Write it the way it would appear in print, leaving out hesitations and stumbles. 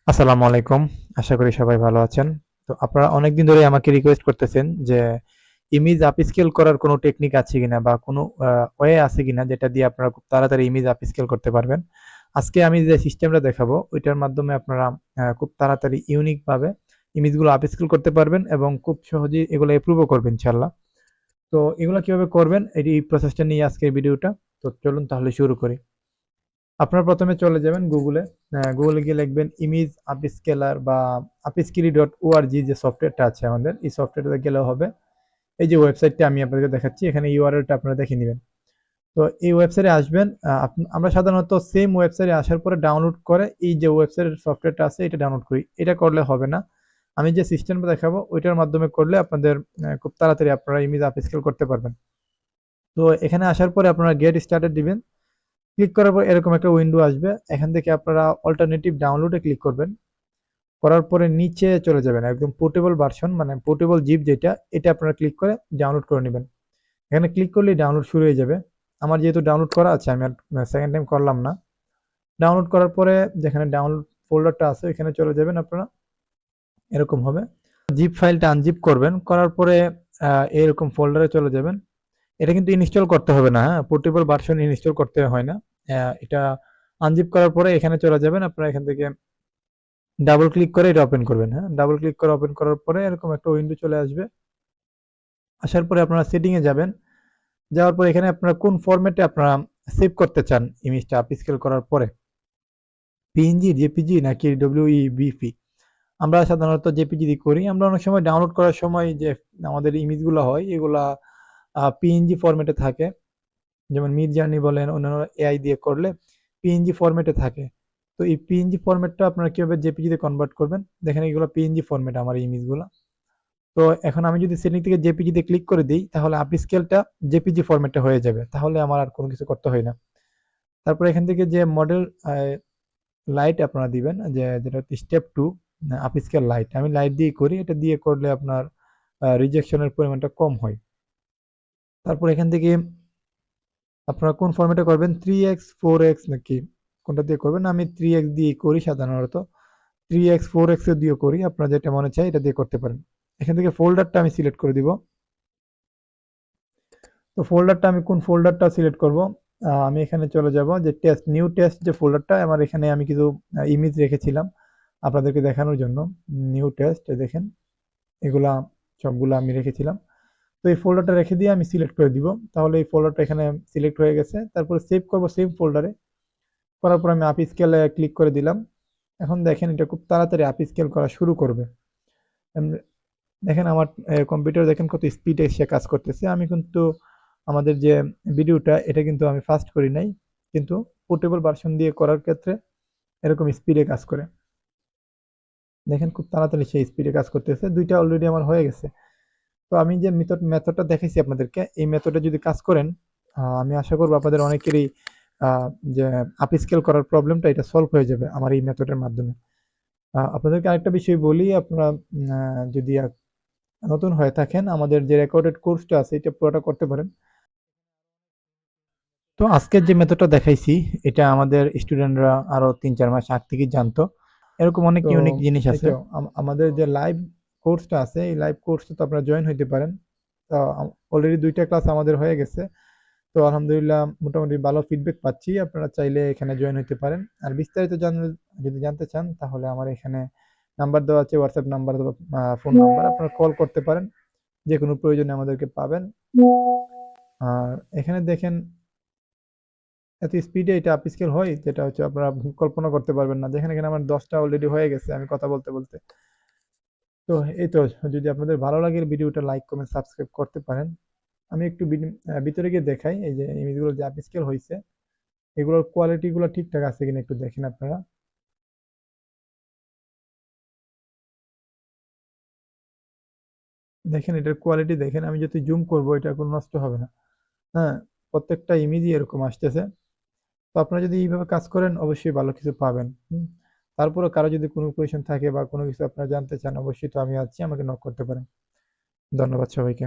আসসালামু আলাইকুম। আশা করি সবাই ভালো আছেন। তো আপনারা অনেকদিন ধরেই আমাকে রিকোয়েস্ট করতেছেন যে ইমেজ আপস্কেল করার কোনো টেকনিক আছে কিনা বা কোনো ওয়ে আছে কিনা যেটা দিয়ে আপনারা খুব তাড়াতাড়ি ইমেজ আপস্কেল করতে পারবেন। আজকে আমি যে সিস্টেমটা দেখাবো ওইটার মাধ্যমে আপনারা খুব তাড়াতাড়ি ইউনিক ভাবে ইমেজগুলো আপস্কেল করতে পারবেন এবং খুব সহজেই এগুলো এপ্রুভও করবেন ইনশাআল্লাহ। তো এগুলো কিভাবে করবেন এই প্রসেসটা নিয়ে আজকের ভিডিওটা। তো চলুন তাহলে শুরু করি। আপনারা প্রথমে চলে যাবেন গুগলে। গুগলে গিয়ে লিখবেন ইমেজ আপস্কেলার বা upscili.org যে সফটওয়্যারটা আছে আমাদের, এই সফটওয়্যারটাতে গেলেও হবে। এই যে ওয়েবসাইটটা আমি আপনাদেরকে দেখাচ্ছি, এখানে ইউআরএলটা আপনারা দেখে নেবেন। তো এই ওয়েবসাইটে আসবেন। আমরা সাধারণত সেম ওয়েবসাইটে আসার পরে ডাউনলোড করে এই যে ওয়েবসাইটের সফটওয়্যারটা আছে এটা ডাউনলোড করি। এটা করলে হবে না। আমি যে সিস্টেমটা দেখাবো ওইটার মাধ্যমে করলে আপনাদের খুব তাড়াতাড়ি আপনারা ইমেজ আপস্কেল করতে পারবেন। তো এখানে আসার পরে আপনারা গেট স্টার্টেড দিবেন। ক্লিক করার পর এরকম একটা উইন্ডো আসবে। এখান থেকে আপনারা অল্টারনেটিভ ডাউনলোডে ক্লিক করবেন। করার পরে নিচে চলে যাবেন একদম পোর্টেবল ভার্সন, মানে পোর্টেবল জিপ যেটা, এটা আপনারা ক্লিক করে ডাউনলোড করে নেবেন। এখানে ক্লিক করলেই ডাউনলোড শুরু হয়ে যাবে। আমার যেহেতু ডাউনলোড করা আছে আমি আর সেকেন্ড টাইম করলাম না। ডাউনলোড করার পরে যেখানে ডাউনলোড ফোল্ডারটা আছে এখানে চলে যাবেন আপনারা। এরকম হবে। জিপ ফাইলটা আনজিপ করবেন, করার পরে এরকম ফোল্ডারে চলে যাবেন। এটা কিন্তু ইনস্টল করতে হবে না, হ্যাঁ? পোর্টেবল ভার্সন ইনস্টল করতে হয় না। এটা আনজিপ করার পরে এখানে চলে যাবেন। আপনারা এখান থেকে ডাবল ক্লিক করে এটা ওপেন করবেন, হ্যাঁ? ডাবল ক্লিক করে ওপেন করার পরে এরকম একটা উইন্ডো চলে আসবে। আসার পরে আপনারা সেটিং এ যাবেন। যাওয়ার পরে এখানে আপনারা কোন ফরম্যাটে আপনারা সেভ করতে চান ইমেজটা আপস্কেল করার পরে। পিএনজি, জেপিজি নাকি ডব্লিউইবিপি? আমরা সাধারণত জেপিজি দিয়ে করি। আমরা অনেক সময় ডাউনলোড করার সময় যে আমাদের ইমেজগুলো হয় এগুলা পিএনজি ফরম্যাটে থাকে। যেমন মিডজার্নি বলেন, অন্যান্য এআই দিয়ে করলে পিএনজি ফরম্যাটে থাকে। তো এই পিএনজি ফরম্যাটটা আপনারা কিভাবে জেপিজিতে কনভার্ট করবেন? দেখেন এগুলো পিএনজি ফরম্যাট আমার এই ইমেজগুলা। তো এখন আমি যদি সেটিং থেকে জেপিজিতে ক্লিক করে দেই তাহলে আপস্কেলটা জেপিজি ফরম্যাটে হয়ে যাবে। তাহলে আমার আর কোনো কিছু করতে হয় না। তারপরে এখান থেকে যে মডেল লাইট আপনারা দিবেন, যেটা হচ্ছে স্টেপ 2 আপস্কেল লাইট। আমি লাইট দিয়েই করি। এটা দিয়ে করলে আপনার রিজেকশনের পরিমাণটা কম হয়। তারপর এখান থেকে আপনারা কোন ফরম্যাটে করবেন, 3x 4x নাকি কোনটা দিয়ে করবেন? আমি 3x দিয়ে করি সাধারণত। 3x 4x দিয়েও করি, আপনার যেটা মনে চায় এটা দিয়ে করতে পারেন। এখান থেকে ফোল্ডারটা আমি সিলেক্ট করে দিব। তো ফোল্ডারটা আমি কোন ফোল্ডারটা সিলেক্ট করব? আমি এখানে চলে যাব যে টেস্ট, নিউ টেস্ট যে ফোল্ডারটা আমার, এখানে আমি কিছু ইমেজ রেখেছিলাম আপনাদেরকে দেখানোর জন্য। নিউ টেস্ট দেখেন, এগুলা সবগুলা আমি রেখেছিলাম। তো এই ফোল্ডারটা রেখে দিয়ে আমি সিলেক্ট করে দিব। তাহলে এই ফোল্ডারটা এখানে সিলেক্ট হয়ে গেছে। তারপরে সেভ করব সেম ফোল্ডারে। করার পর আমি আপ স্কেলে ক্লিক করে দিলাম। এখন দেখেন এটা খুব তাড়াতাড়ি আপ স্কেল করা শুরু করবে। দেখেন আমার কম্পিউটার দেখেন কত স্পিডে সে কাজ করতেছে। আমি কিন্তু আমাদের যে ভিডিওটা এটা কিন্তু আমি ফাস্ট করি নাই, কিন্তু পোর্টেবল ভার্সন দিয়ে করার ক্ষেত্রে এরকম স্পিডে কাজ করে। দেখেন খুব তাড়াতাড়ি সেই স্পিডে কাজ করতেছে। দুইটা অলরেডি আমার হয়ে গেছে। তো আমি যে মেথডটা দেখাইছি আপনাদেরকে, এই মেথডে যদি কাজ করেন আমি আশা করবো আপনাদের অনেকেরই আহ, যে আপ স্কেল করার প্রবলেমটা এটা সলভ হয়ে যাবে আমার এই মেথডের মাধ্যমে। আপনাদেরকে আরেকটা বিষয় বলি, আপনারা যদি নতুন হয়ে থাকেন আমাদের যে রেকর্ডেড কোর্সটা আছে এটা পুরোটা করতে পারেন। তো আজকের যে মেথডটা দেখাইছি এটা আমাদের স্টুডেন্টরা আরো 3-4 মাস আগ থেকেই জানতো। এরকম অনেক তো ইউনিক জিনিস এই আছে। তো আমাদের যে লাইভ কোর্সটা আছে এই লাইভ কোর্সটা তো আপনারা জয়েন হইতে পারেন। তো অলরেডি 2টা ক্লাস আমাদের হয়ে গেছে। তো আলহামদুলিল্লাহ মোটামুটি ভালো ফিডব্যাক পাচ্ছি। আপনারা চাইলে এখানে জয়েন হতে পারেন। আর বিস্তারিত যদি জানতে চান তাহলে আমার এখানে নাম্বার দেওয়া আছে, হোয়াটসঅ্যাপ নাম্বার অথবা ফোন নাম্বার, আপনারা কল করতে পারেন। যে কোনো প্রয়োজনে আমাদেরকে পাবেন। আর এখানে দেখেন এত স্পিডে এটা আপ স্কেল হয় যেটা হচ্ছে আপনারা কল্পনা করতে পারবেন না। দেখেন এখানে আমার 10টা অলরেডি হয়ে গেছে আমি কথা বলতে বলতে। তো এই তো, যদি আপনাদের ভালো লাগে ভিডিওটা লাইক কমেন্ট সাবস্ক্রাইব করতে পারেন। আমি একটু ভিতরে গিয়ে দেখাই এই যে ইমেজগুলো যে আপস্কেল হয়েছে এগুলোর কোয়ালিটি গুলো ঠিকঠাক আছে কিনা একটু দেখেন আপনারা। দেখেন এটার কোয়ালিটি দেখেন, আমি যদি জুম করব এটা কোনো নষ্ট হবে না। হ্যাঁ, প্রত্যেকটা ইমেজই এরকম আসতেছে। তো আপনারা যদি এইভাবে কাজ করেন অবশ্যই ভালো কিছু পাবেন। তারপরে কারো যদি কোনো কোয়েশন থাকে বা কোনো কিছু আপনারা জানতে চান অবশ্যই তো আমি আছি, আমাকে নক করতে পারেন। ধন্যবাদ সবাইকে।